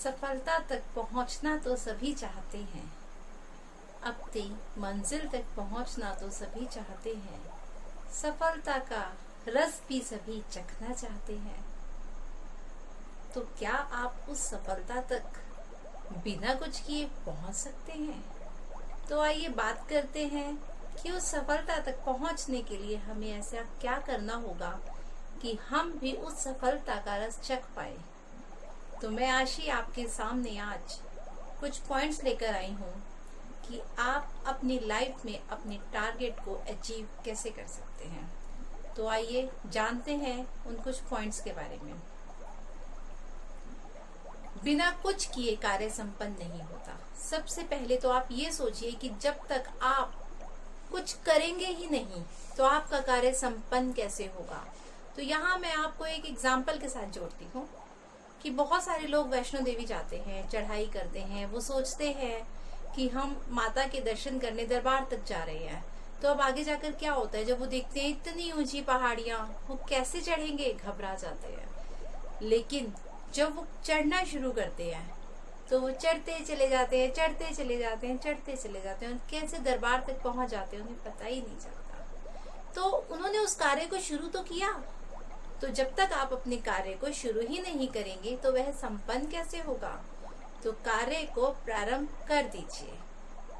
सफलता तक पहुंचना तो सभी चाहते हैं, अपनी मंजिल तक पहुंचना तो सभी चाहते हैं, सफलता का रस भी सभी चखना चाहते हैं। तो क्या आप उस सफलता तक बिना कुछ किए पहुंच सकते हैं? तो आइए बात करते हैं कि उस सफलता तक पहुंचने के लिए हमें ऐसा क्या करना होगा कि हम भी उस सफलता का रस चख पाए। तो मैं आशी आपके सामने आज कुछ पॉइंट्स लेकर आई हूँ कि आप अपनी लाइफ में अपने टारगेट को अचीव कैसे कर सकते हैं। तो आइए जानते हैं उन कुछ पॉइंट्स के बारे में। बिना कुछ किए कार्य संपन्न नहीं होता। सबसे पहले तो आप ये सोचिए कि जब तक आप कुछ करेंगे ही नहीं तो आपका कार्य संपन्न कैसे होगा। तो यहाँ मैं आपको एक एग्जाम्पल के साथ जोड़ती हूँ कि बहुत सारे लोग वैष्णो देवी जाते हैं, चढ़ाई करते हैं। वो सोचते हैं कि हम माता के दर्शन करने दरबार तक जा रहे हैं। तो अब आगे जाकर क्या होता है, जब वो देखते हैं इतनी ऊंची पहाड़ियां, वो कैसे चढ़ेंगे, घबरा जाते हैं। लेकिन जब वो चढ़ना शुरू करते हैं तो वो चढ़ते चले जाते हैं, चढ़ते चले जाते हैं, चढ़ते चले जाते हैं। कैसे दरबार तक पहुंच जाते हैं उन्हें पता ही नहीं चलता। तो उन्होंने उस कार्य को शुरू तो किया। तो जब तक आप अपने कार्य को शुरू ही नहीं करेंगे तो वह संपन्न कैसे होगा। तो कार्य को प्रारंभ कर दीजिए।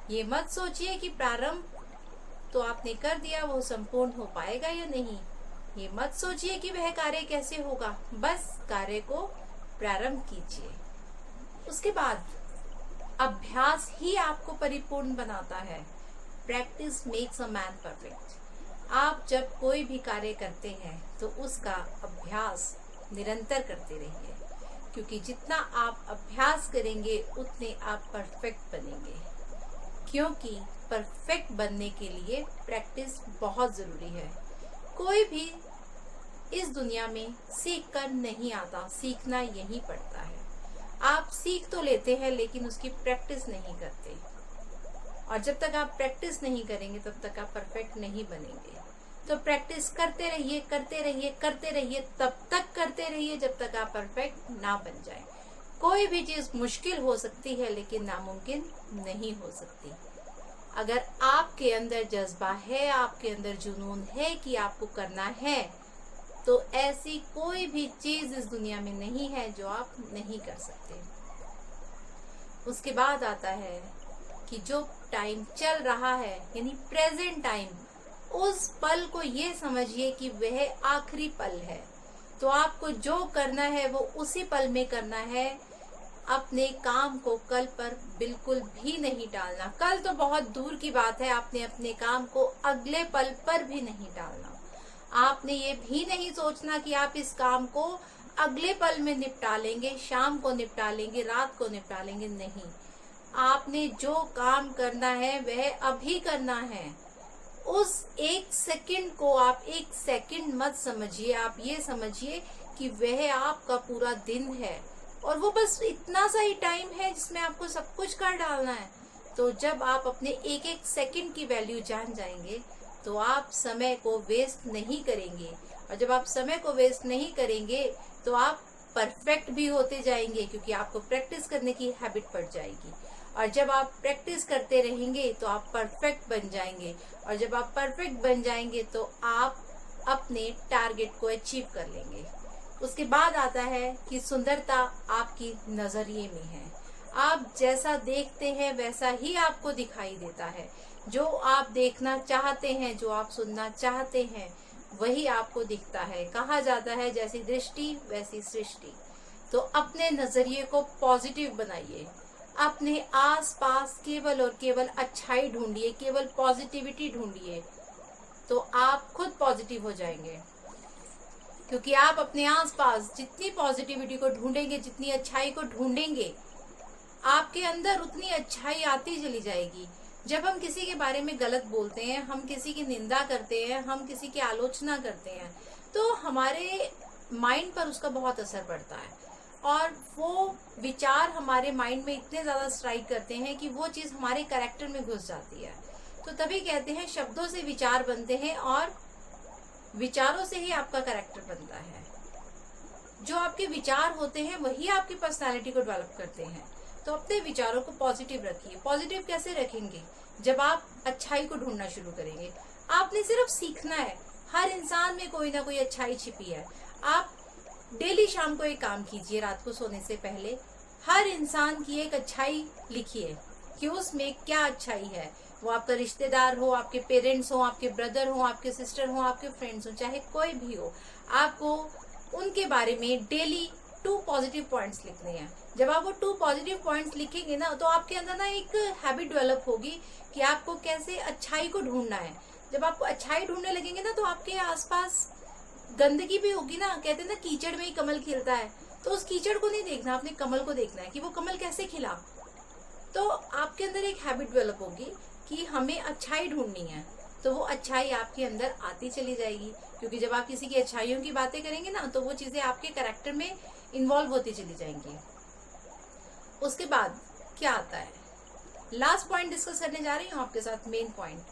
ये मत सोचिए कि प्रारंभ तो आपने कर दिया, वो संपूर्ण हो पाएगा या नहीं। ये मत सोचिए कि वह कार्य कैसे होगा, बस कार्य को प्रारंभ कीजिए। उसके बाद अभ्यास ही आपको परिपूर्ण बनाता है। Practice makes a man perfect. आप जब कोई भी कार्य करते हैं तो उसका अभ्यास निरंतर करते रहिए, क्योंकि जितना आप अभ्यास करेंगे उतने आप परफेक्ट बनेंगे। क्योंकि परफेक्ट बनने के लिए प्रैक्टिस बहुत जरूरी है। कोई भी इस दुनिया में सीख कर नहीं आता, सीखना यही पड़ता है। आप सीख तो लेते हैं लेकिन उसकी प्रैक्टिस नहीं करते, और जब तक आप प्रैक्टिस नहीं करेंगे तब तक आप परफेक्ट नहीं बनेंगे। तो प्रैक्टिस करते रहिए, करते रहिए, करते रहिए, तब तक करते रहिए जब तक आप परफेक्ट ना बन जाए। कोई भी चीज मुश्किल हो सकती है लेकिन नामुमकिन नहीं हो सकती। अगर आपके अंदर जज्बा है, आपके अंदर जुनून है कि आपको करना है, तो ऐसी कोई भी चीज इस दुनिया में नहीं है जो आप नहीं कर सकते। उसके बाद आता है कि जो टाइम चल रहा है यानी प्रेजेंट टाइम, उस पल को ये समझिए कि वह आखिरी पल है। तो आपको जो करना है वो उसी पल में करना है। अपने काम को कल पर बिल्कुल भी नहीं टालना। कल तो बहुत दूर की बात है, आपने अपने काम को अगले पल पर भी नहीं टालना। आपने ये भी नहीं सोचना कि आप इस काम को अगले पल में निपटा लेंगे, शाम को निपटा लेंगे, रात को निपटा लेंगे। नहीं, आपने जो काम करना है वह अभी करना है। उस एक सेकंड को आप एक सेकंड मत समझिए, आप ये समझिए कि वह आपका पूरा दिन है और वो बस इतना सा ही टाइम है जिसमें आपको सब कुछ कर डालना है। तो जब आप अपने एक एक सेकंड की वैल्यू जान जाएंगे तो आप समय को वेस्ट नहीं करेंगे, और जब आप समय को वेस्ट नहीं करेंगे तो आप परफेक्ट भी होते जाएंगे, क्योंकि आपको प्रैक्टिस करने की हैबिट पड़ जाएगी। और जब आप प्रैक्टिस करते रहेंगे तो आप परफेक्ट बन जाएंगे, और जब आप परफेक्ट बन जाएंगे तो आप अपने टारगेट को अचीव कर लेंगे। उसके बाद आता है कि सुंदरता आपकी नजरिए में है। आप जैसा देखते हैं वैसा ही आपको दिखाई देता है। जो आप देखना चाहते हैं, जो आप सुनना चाहते हैं, वही आपको दिखता है। कहा जाता है जैसी दृष्टि वैसी सृष्टि। तो अपने नजरिए को पॉजिटिव बनाइए। अपने आसपास केवल और केवल अच्छाई ढूंढिए, केवल पॉजिटिविटी ढूंढिए, तो आप खुद पॉजिटिव हो जाएंगे। क्योंकि आप अपने आसपास जितनी पॉजिटिविटी को ढूंढेंगे, जितनी अच्छाई को ढूंढेंगे, आपके अंदर उतनी अच्छाई आती चली जाएगी। जब हम किसी के बारे में गलत बोलते हैं, हम किसी की निंदा करते हैं, हम किसी की आलोचना करते हैं, तो हमारे माइंड पर उसका बहुत असर पड़ता है, और वो विचार हमारे माइंड में इतने ज्यादा स्ट्राइक करते हैं कि वो चीज हमारे कैरेक्टर में घुस जाती है। तो तभी कहते हैं शब्दों से विचार बनते हैं और विचारों से ही आपका कैरेक्टर बनता है। जो आपके विचार होते हैं वही आपकी पर्सनालिटी को डेवलप करते हैं। तो अपने विचारों को पॉजिटिव रखिए। पॉजिटिव कैसे रखेंगे? जब आप अच्छाई को ढूंढना शुरू करेंगे। आपने सिर्फ सीखना है, हर इंसान में कोई ना कोई अच्छाई छिपी है। आप डेली शाम को एक काम कीजिए, रात को सोने से पहले हर इंसान की एक अच्छाई लिखिए कि उसमें क्या अच्छाई है। वो आपका रिश्तेदार हो, आपके पेरेंट्स हो, आपके ब्रदर हो, आपके सिस्टर हो, आपके फ्रेंड्स हो, चाहे कोई भी हो, आपको उनके बारे में डेली 2 पॉजिटिव पॉइंट्स लिखने हैं। जब आप वो 2 पॉजिटिव पॉइंट्स लिखेंगे ना, तो आपके अंदर ना एक हैबिट डेवलप होगी कि आपको कैसे अच्छाई को ढूंढना है। जब आप अच्छाई ढूंढने लगेंगे ना, तो आपके आसपास गंदगी भी होगी ना, कहते हैं ना कीचड़ में ही कमल खिलता है, तो उस कीचड़ को नहीं देखना, आपने कमल को देखना है कि वो कमल कैसे खिला। तो आपके अंदर एक हैबिट डेवलप होगी कि हमें अच्छाई ढूंढनी है, तो वो अच्छाई आपके अंदर आती चली जाएगी। क्योंकि जब आप किसी की अच्छाइयों की बातें करेंगे ना, तो वो चीजें आपके कैरेक्टर में इन्वॉल्व होती चली जाएंगी। उसके बाद क्या आता है, लास्ट पॉइंट डिस्कस करने जा रही हूँ आपके साथ, मेन पॉइंट,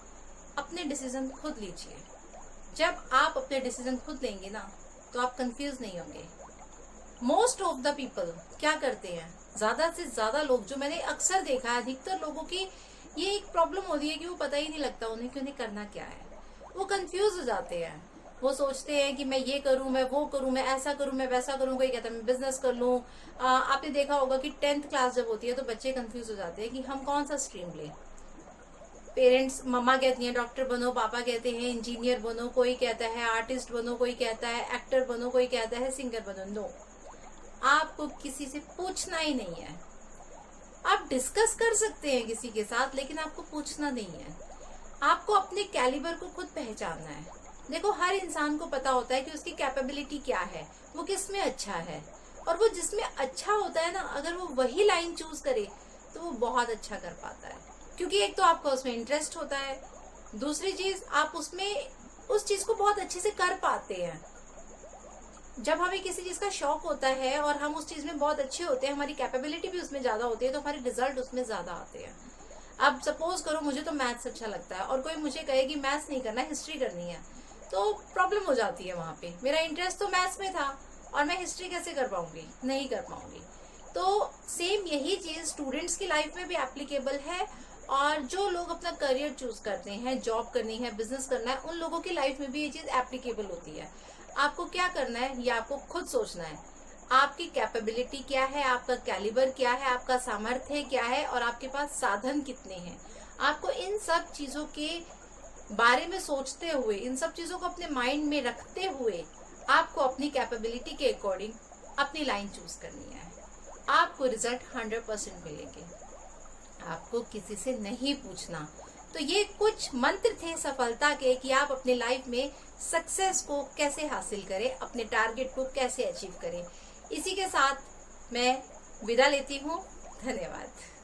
अपने डिसीजन खुद लीजिए। जब आप अपने डिसीजन खुद लेंगे ना, तो आप कंफ्यूज नहीं होंगे। मोस्ट ऑफ द पीपल क्या करते हैं, ज्यादा से ज्यादा लोग, जो मैंने अक्सर देखा है, अधिकतर लोगों की ये एक प्रॉब्लम होती है कि वो पता ही नहीं लगता उन्हें कि उन्हें करना क्या है। वो कंफ्यूज हो जाते हैं। वो सोचते हैं कि मैं ये करूं, मैं वो करूं, मैं ऐसा करूं, मैं वैसा करूं। कोई कहता है मैं बिजनेस कर लूं। आपने देखा होगा कि 10th क्लास जब होती है तो बच्चे कंफ्यूज हो जाते हैं कि हम कौन सा स्ट्रीम लें। पेरेंट्स, मम्मा कहती हैं डॉक्टर बनो, पापा कहते हैं इंजीनियर बनो, कोई कहता है आर्टिस्ट बनो, कोई कहता है एक्टर बनो, कोई कहता है सिंगर बनो। नो, आपको किसी से पूछना ही नहीं है। आप डिस्कस कर सकते हैं किसी के साथ, लेकिन आपको पूछना नहीं है। आपको अपने कैलिबर को खुद पहचानना है। देखो, हर इंसान को पता होता है कि उसकी कैपेबिलिटी क्या है, वो किस में अच्छा है, और वो जिसमें अच्छा होता है ना, अगर वो वही लाइन चूज करे तो वो बहुत अच्छा कर पाता है। क्योंकि एक तो आपका उसमें इंटरेस्ट होता है, दूसरी चीज आप उसमें उस चीज को बहुत अच्छे से कर पाते हैं। जब हमें किसी चीज का शौक होता है और हम उस चीज में बहुत अच्छे होते हैं, हमारी कैपेबिलिटी भी उसमें ज्यादा होती है, तो हमारे रिजल्ट उसमें ज्यादा आते हैं। अब सपोज करो मुझे तो मैथ्स अच्छा लगता है और कोई मुझे कहे कि मैथ्स नहीं करना, हिस्ट्री करनी है, तो प्रॉब्लम हो जाती है वहां पे। मेरा इंटरेस्ट तो मैथ्स में था और मैं हिस्ट्री कैसे कर पाऊंगी, नहीं कर पाऊंगी। तो सेम यही चीज स्टूडेंट्स की लाइफ में भी एप्लीकेबल है, और जो लोग अपना करियर चूज करते हैं, जॉब करनी है, बिजनेस करना है, उन लोगों की लाइफ में भी ये चीज एप्लीकेबल होती है। आपको क्या करना है, ये आपको खुद सोचना है। आपकी कैपेबिलिटी क्या है, आपका कैलिबर क्या है, आपका सामर्थ्य क्या है, और आपके पास साधन कितने हैं। आपको इन सब चीजों के बारे में सोचते हुए, इन सब चीजों को अपने माइंड में रखते हुए, आपको अपनी कैपेबिलिटी के अकॉर्डिंग अपनी लाइन चूज करनी है। आपको रिजल्ट 100% मिलेंगे। आपको किसी से नहीं पूछना। तो ये कुछ मंत्र थे सफलता के कि आप अपने लाइफ में सक्सेस को कैसे हासिल करें, अपने टारगेट को कैसे अचीव करें। इसी के साथ मैं विदा लेती हूँ। धन्यवाद।